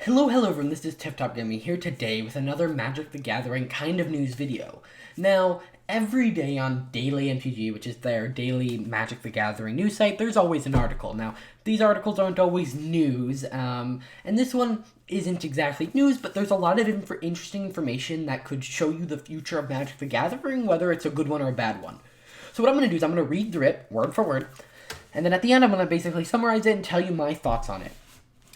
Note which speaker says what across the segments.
Speaker 1: Hello everyone, this is TipTop Gaming here today with another Magic the Gathering kind of news video. Now, every day on Daily MTG, which is their daily Magic the Gathering news site, there's always an article. Now, these articles aren't always news, and this one isn't exactly news, but there's a lot of interesting information that could show you the future of Magic the Gathering, whether it's a good one or a bad one. So what I'm going to do is I'm going to read through it, word for word, and then at the end I'm going to basically summarize it and tell you my thoughts on it.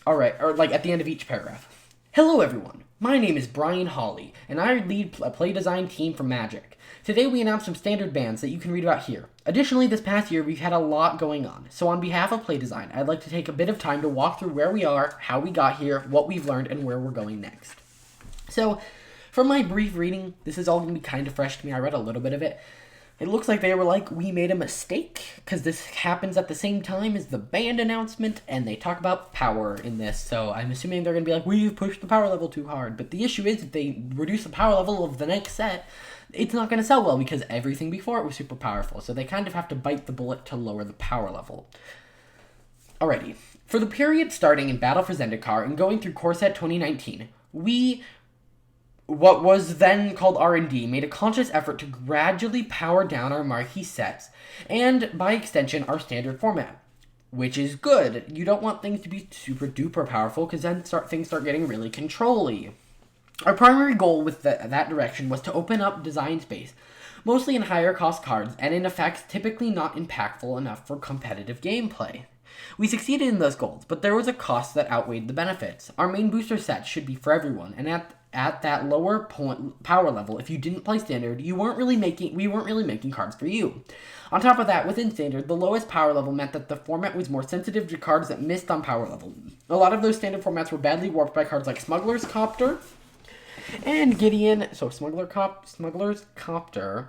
Speaker 1: Alright, or like at the end of each paragraph. Hello everyone, my name is Brian Hawley, and I lead a play design team for Magic. Today we announced some standard bans that you can read about here. Additionally, this past year we've had a lot going on, so on behalf of Play Design, I'd like to take a bit of time to walk through where we are, how we got here, what we've learned, and where we're going next. So, from my brief reading, this is all going to be kind of fresh to me. I read a little bit of it. It looks like they were like, we made a mistake, because this happens at the same time as the band announcement, and they talk about power in this, so I'm assuming they're going to be like, we've pushed the power level too hard. But the issue is, if they reduce the power level of the next set, it's not going to sell well, because everything before it was super powerful, so they kind of have to bite the bullet to lower the power level. Alrighty, for the period starting in Battle for Zendikar and going through Core Set 2019, what was then called R&D, made a conscious effort to gradually power down our marquee sets, and by extension, our standard format. Which is good. You don't want things to be super duper powerful, because then things start getting really control-y. Our primary goal with that direction was to open up design space, mostly in higher cost cards, and in effects typically not impactful enough for competitive gameplay. We succeeded in those goals, but there was a cost that outweighed the benefits. Our main booster set should be for everyone, and at that lower power level, if you didn't play Standard, we weren't really making cards for you. On top of that, within Standard, the lowest power level meant that the format was more sensitive to cards that missed on power level. A lot of those Standard formats were badly warped by cards like Smuggler's Copter and Gideon. So Smuggler's Copter,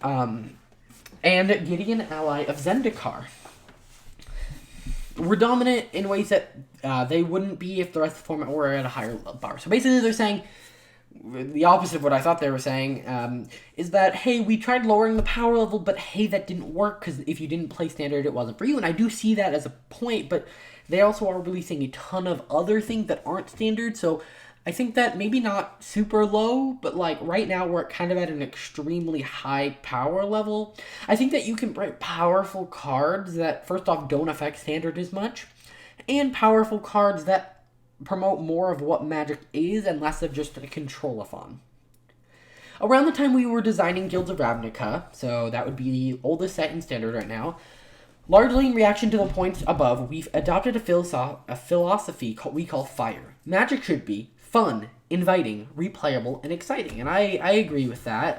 Speaker 1: and Gideon Ally of Zendikar were dominant in ways that they wouldn't be if the rest of the format were at a higher bar. So basically they're saying the opposite of what I thought they were saying, is that, hey, we tried lowering the power level, but hey, that didn't work, because if you didn't play Standard, it wasn't for you. And I do see that as a point, but they also are releasing a ton of other things that aren't Standard, so I think that maybe not super low, but like right now we're kind of at an extremely high power level. I think that you can write powerful cards that first off don't affect Standard as much, and powerful cards that promote more of what Magic is and less of just a control-a-thon. Around the time we were designing Guilds of Ravnica, so that would be the oldest set in Standard right now, largely in reaction to the points above, we've adopted a philosophy we call FIRE. Magic should be fun, inviting, replayable, and exciting. And I agree with that.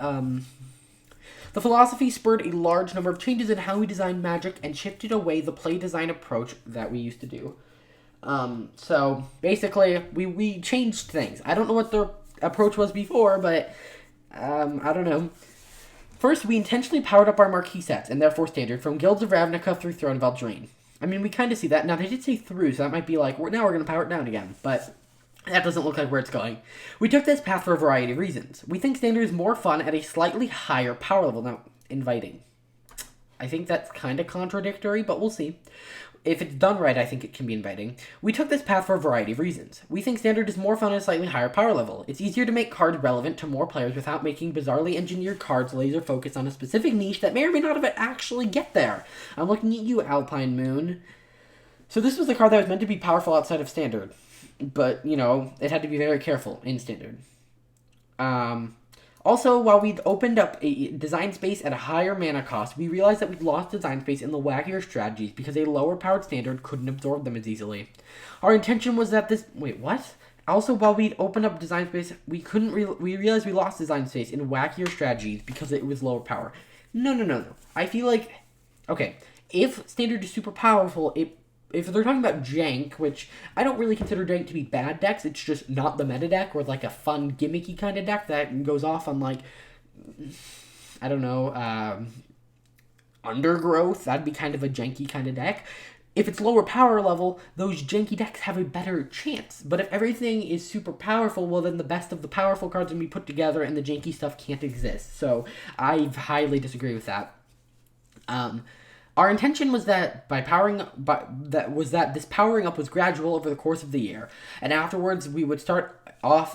Speaker 1: The philosophy spurred a large number of changes in how we design Magic and shifted away the play design approach that we used to do. So basically, we changed things. I don't know what the approach was before, but I don't know. First, we intentionally powered up our marquee sets, and therefore Standard, from Guilds of Ravnica through Throne of Eldraine. I mean, we kind of see that. Now, they did say through, so that might be like, now we're going to power it down again, but that doesn't look like where it's going. We took this path for a variety of reasons. We think Standard is more fun at a slightly higher power level. Now, inviting. I think that's kind of contradictory, but we'll see. If it's done right, I think it can be inviting. We took this path for a variety of reasons. We think Standard is more fun at a slightly higher power level. It's easier to make cards relevant to more players without making bizarrely engineered cards laser focused on a specific niche that may or may not have actually get there. I'm looking at you, Alpine Moon. So this was the card that was meant to be powerful outside of Standard. But, you know, it had to be very careful in Standard. Also, while we'd opened up a design space at a higher mana cost, we realized that we'd lost design space in the wackier strategies because a lower-powered Standard couldn't absorb them as easily. Our intention was that this... Wait, what? Also, while we'd opened up design space, we realized we lost design space in wackier strategies because it was lower power. No. I feel like... Okay, if Standard is super powerful, if they're talking about jank, which I don't really consider jank to be bad decks, it's just not the meta deck, or like a fun, gimmicky kind of deck that goes off on like, I don't know, Undergrowth, that'd be kind of a janky kind of deck. If it's lower power level, those janky decks have a better chance. But if everything is super powerful, well then the best of the powerful cards can be put together and the janky stuff can't exist. So I highly disagree with that. Our intention was that this powering up was gradual over the course of the year, and afterwards we would start a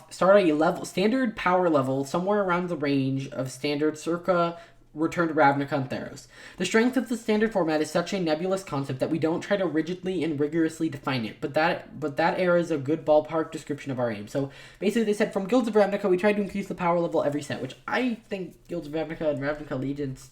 Speaker 1: standard power level somewhere around the range of standard circa Return to Ravnica and Theros. The strength of the standard format is such a nebulous concept that we don't try to rigidly and rigorously define it, but that era is a good ballpark description of our aim. So basically they said from Guilds of Ravnica we tried to increase the power level every set, which I think Guilds of Ravnica and Ravnica Allegiance,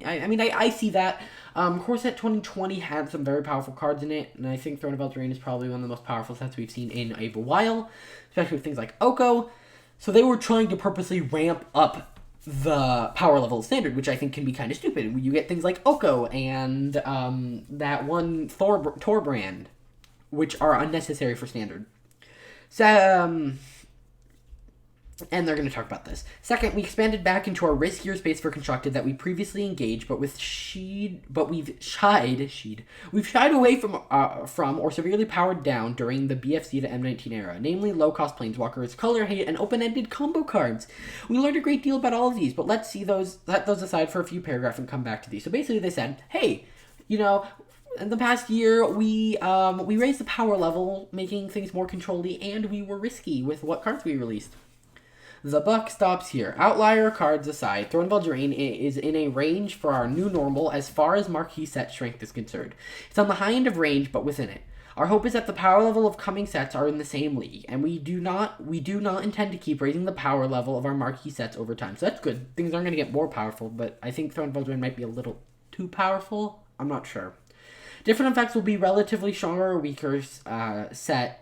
Speaker 1: I see that. Core set 2020 had some very powerful cards in it, and I think Throne of Eldraine is probably one of the most powerful sets we've seen in a while, especially with things like Oko. So they were trying to purposely ramp up the power level of standard, which I think can be kind of stupid. You get things like Oko and that one Tor brand, which are unnecessary for standard. So, and they're going to talk about this. Second, we expanded back into our riskier space for constructed that we previously engaged, we've shied away from or severely powered down during the BFZ to M19 era, namely low-cost planeswalkers, color hate, and open-ended combo cards. We learned a great deal about all of these, but let's let those aside for a few paragraphs and come back to these. So basically they said, hey, in the past year, we raised the power level, making things more control-y, and we were risky with what cards we released. The buck stops here. Outlier cards aside, Throne of Eldraine is in a range for our new normal as far as marquee set strength is concerned. It's on the high end of range, but within it. Our hope is that the power level of coming sets are in the same league, and we do not intend to keep raising the power level of our marquee sets over time. So that's good. Things aren't going to get more powerful, but I think Throne of Eldraine might be a little too powerful. I'm not sure. Different effects will be relatively stronger or weaker set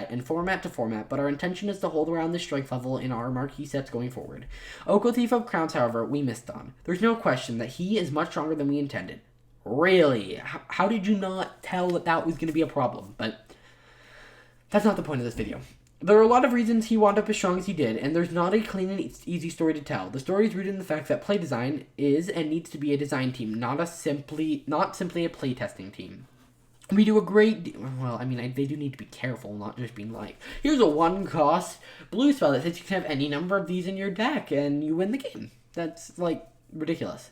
Speaker 1: and format to format, but our intention is to hold around this strength level in our marquee sets going forward. Oko Thief of Crowns, however, we missed on. There's no question that he is much stronger than we intended. Really? How did you not tell that was going to be a problem? But that's not the point of this video. There are a lot of reasons he wound up as strong as he did, and there's not a clean and easy story to tell. The story is rooted in the fact that play design is and needs to be a design team, not simply a playtesting team. We do a great deal. Well, they do need to be careful, not just being like, here's a 1-cost blue spell that says you can have any number of these in your deck and you win the game. That's, ridiculous.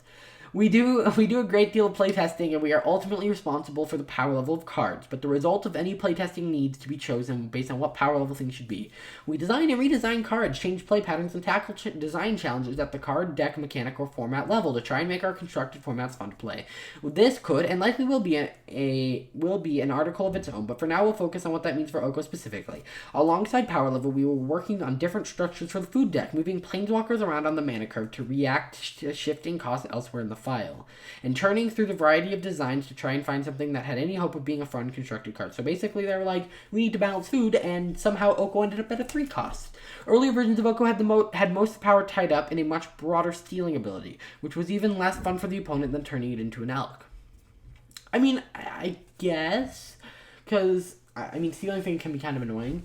Speaker 1: We do a great deal of playtesting, and we are ultimately responsible for the power level of cards, but the result of any playtesting needs to be chosen based on what power level things should be. We design and redesign cards, change play patterns, and tackle design challenges at the card, deck, mechanic, or format level to try and make our constructed formats fun to play. This could, and likely will be, an article of its own, but for now we'll focus on what that means for Oko specifically. Alongside power level, we were working on different structures for the food deck, moving planeswalkers around on the mana curve to react to shifting costs elsewhere in the file, and turning through the variety of designs to try and find something that had any hope of being a fun constructed card. So basically they were like, we need to balance food, and somehow Oko ended up at a 3 cost. Earlier versions of Oko had most of the power tied up in a much broader stealing ability, which was even less fun for the opponent than turning it into an elk. I guess, because, stealing thing can be kind of annoying.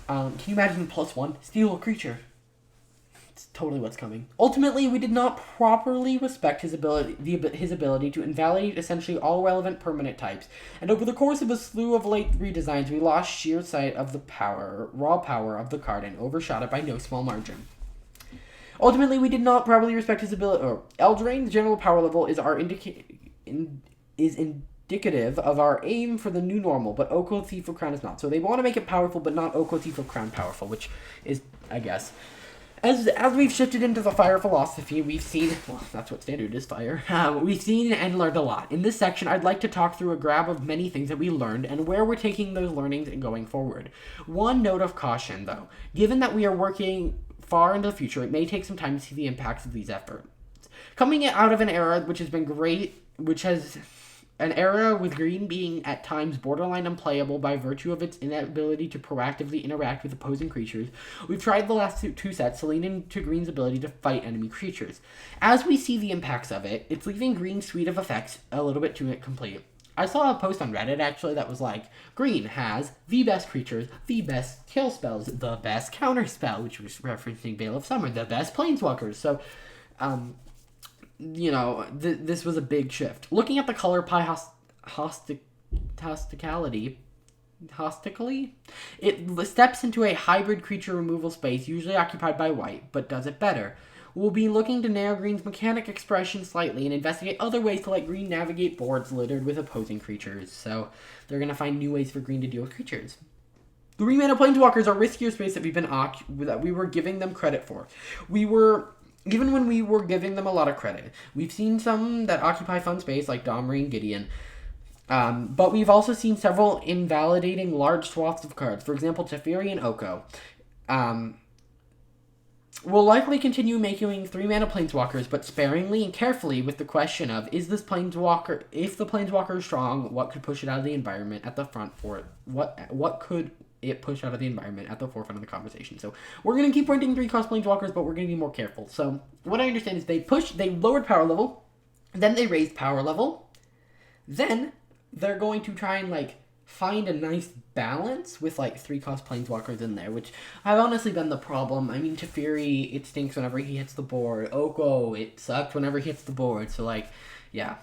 Speaker 1: Can you imagine +1? Steal a creature. Totally what's coming. Ultimately, we did not properly respect his ability to invalidate essentially all relevant permanent types, and over the course of a slew of late redesigns, we lost sheer sight of the raw power of the card and overshot it by no small margin. Ultimately, we did not properly respect his ability. Eldraine's general power level is indicative of our aim for the new normal, but Oko Thief of Crown is not. So they want to make it powerful, but not Oko Thief of Crown powerful, which is, I guess. As we've shifted into the fire philosophy, we've seen, well, that's what standard is, fire. We've seen and learned a lot. In this section, I'd like to talk through a grab of many things that we learned and where we're taking those learnings and going forward. One note of caution, though. Given that we are working far into the future, it may take some time to see the impacts of these efforts. Coming out of an era which has been great, an era with green being at times borderline unplayable by virtue of its inability to proactively interact with opposing creatures, we've tried the last two sets to lean into green's ability to fight enemy creatures. As we see the impacts of it, it's leaving green's suite of effects a little bit too incomplete. I saw a post on Reddit, actually, that was like, green has the best creatures, the best kill spells, the best counter spell, which was referencing Veil of Summer, the best planeswalkers. So, this was a big shift. Looking at the color pie hosticality, it steps into a hybrid creature removal space usually occupied by white, but does it better. We'll be looking to narrow Green's mechanic expression slightly and investigate other ways to let Green navigate boards littered with opposing creatures. So they're going to find new ways for Green to deal with creatures. 3-mana Planeswalkers are riskier space that we were giving them credit for. Even when we were giving them a lot of credit. We've seen some that occupy fun space, like Domri and Gideon. But we've also seen several invalidating large swaths of cards. For example, Teferi and Oko. We'll likely continue making 3-mana Planeswalkers, but sparingly and carefully with the question of, if the Planeswalker is strong, what could push it out of the environment at the front for it? What could it push out of the environment at the forefront of the conversation? So we're going to keep printing 3-cost Planeswalkers, but we're going to be more careful. So what I understand is they lowered power level, then they raised power level, then they're going to try and find a nice balance with 3-cost Planeswalkers in there, which have honestly been the problem. I mean, Teferi, it stinks whenever he hits the board. Oko, it sucks whenever he hits the board. So yeah.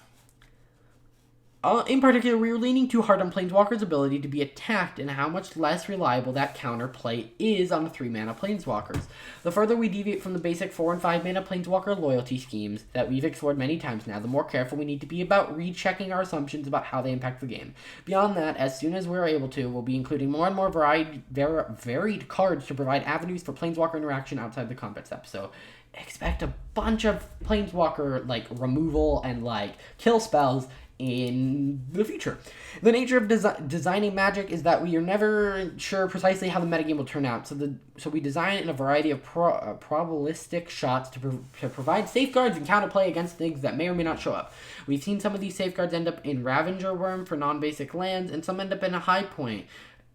Speaker 1: In particular, we were leaning too hard on Planeswalker's ability to be attacked and how much less reliable that counterplay is on the 3-mana Planeswalkers. The further we deviate from the basic 4 and 5-mana Planeswalker loyalty schemes that we've explored many times now, the more careful we need to be about rechecking our assumptions about how they impact the game. Beyond that, as soon as we're able to, we'll be including more and more varied cards to provide avenues for Planeswalker interaction outside the combat step. So expect a bunch of Planeswalker removal and kill spells in the future. The nature of designing Magic is that we are never sure precisely how the metagame will turn out, so we design in a variety of probabilistic shots to provide safeguards and counterplay against things that may or may not show up. We've seen some of these safeguards end up in Ravager Worm for non-basic lands, and some end up in a High Point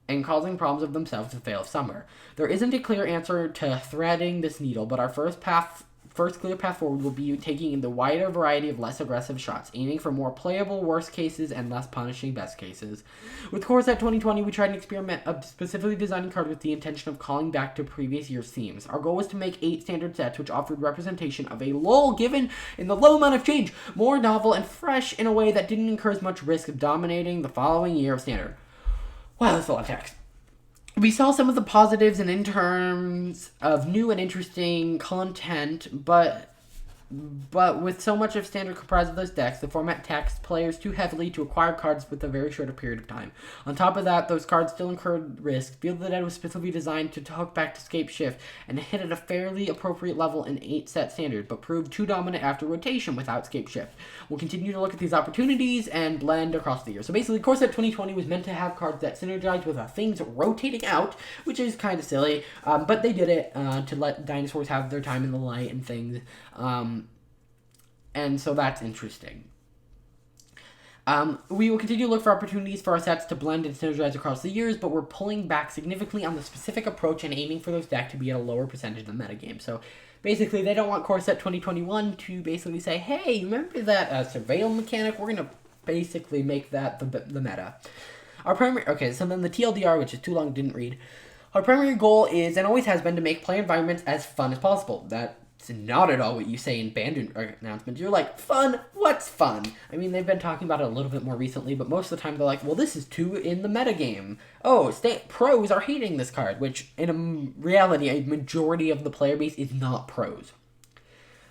Speaker 1: and causing problems of themselves to fail summer. There isn't a clear answer to threading this needle, but our first clear path forward will be taking in the wider variety of less aggressive shots, aiming for more playable worst cases and less punishing best cases. With Core Set 2020, we tried an experiment of specifically designing cards with the intention of calling back to previous year's themes. Our goal was to make 8 standard sets which offered representation of a lull given in the low amount of change, more novel and fresh in a way that didn't incur as much risk of dominating the following year of standard. Wow, that's a lot of text. We saw some of the positives in terms of new and interesting content, but with so much of standard comprised of those decks, the format taxed players too heavily to acquire cards with a very short period of time. On top of that, those cards still incurred risk. Field of the Dead was specifically designed to hook back to Scape Shift and hit at a fairly appropriate level in 8-set standard, but proved too dominant after rotation without Scape Shift. We'll continue to look at these opportunities and blend across the year. So basically, Core Set 2020 was meant to have cards that synergize with things rotating out, which is kind of silly, but they did it to let dinosaurs have their time in the light and things. And so that's interesting. We will continue to look for opportunities for our sets to blend and synergize across the years, but we're pulling back significantly on the specific approach and aiming for those decks to be at a lower percentage of the metagame. So basically, they don't want Core Set 2021 to basically say, hey, remember that surveil mechanic? We're going to basically make that the meta. So then the TLDR, which is too long, didn't read. Our primary goal is, and always has been, to make play environments as fun as possible. That's not at all what you say in band announcements. You're like, fun? What's fun? I mean, they've been talking about it a little bit more recently, but most of the time they're like, well, this is too in the metagame. Oh, pros are hating this card, which in reality, a majority of the player base is not pros.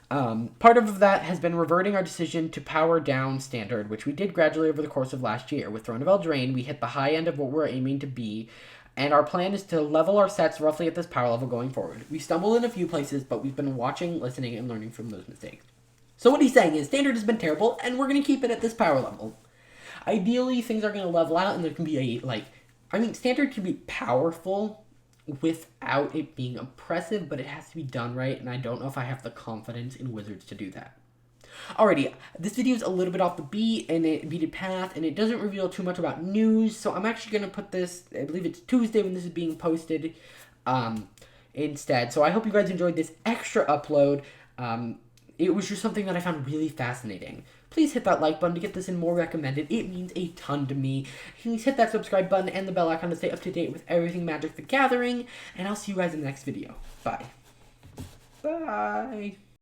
Speaker 1: Part of that has been reverting our decision to power down standard, which we did gradually over the course of last year. With Throne of Eldraine, we hit the high end of what we're aiming to be, and our plan is to level our sets roughly at this power level going forward. We stumbled in a few places, but we've been watching, listening, and learning from those mistakes. So what he's saying is, standard has been terrible, and we're going to keep it at this power level. Ideally, things are going to level out, and there can be standard can be powerful without it being oppressive, but it has to be done right, and I don't know if I have the confidence in Wizards to do that. Alrighty, this video is a little bit off the beaten path, and it doesn't reveal too much about news, so I'm actually going to put this, I believe it's Tuesday when this is being posted, instead. So I hope you guys enjoyed this extra upload. It was just something that I found really fascinating. Please hit that like button to get this in more recommended. It means a ton to me. Please hit that subscribe button and the bell icon to stay up to date with everything Magic the Gathering, and I'll see you guys in the next video. Bye. Bye.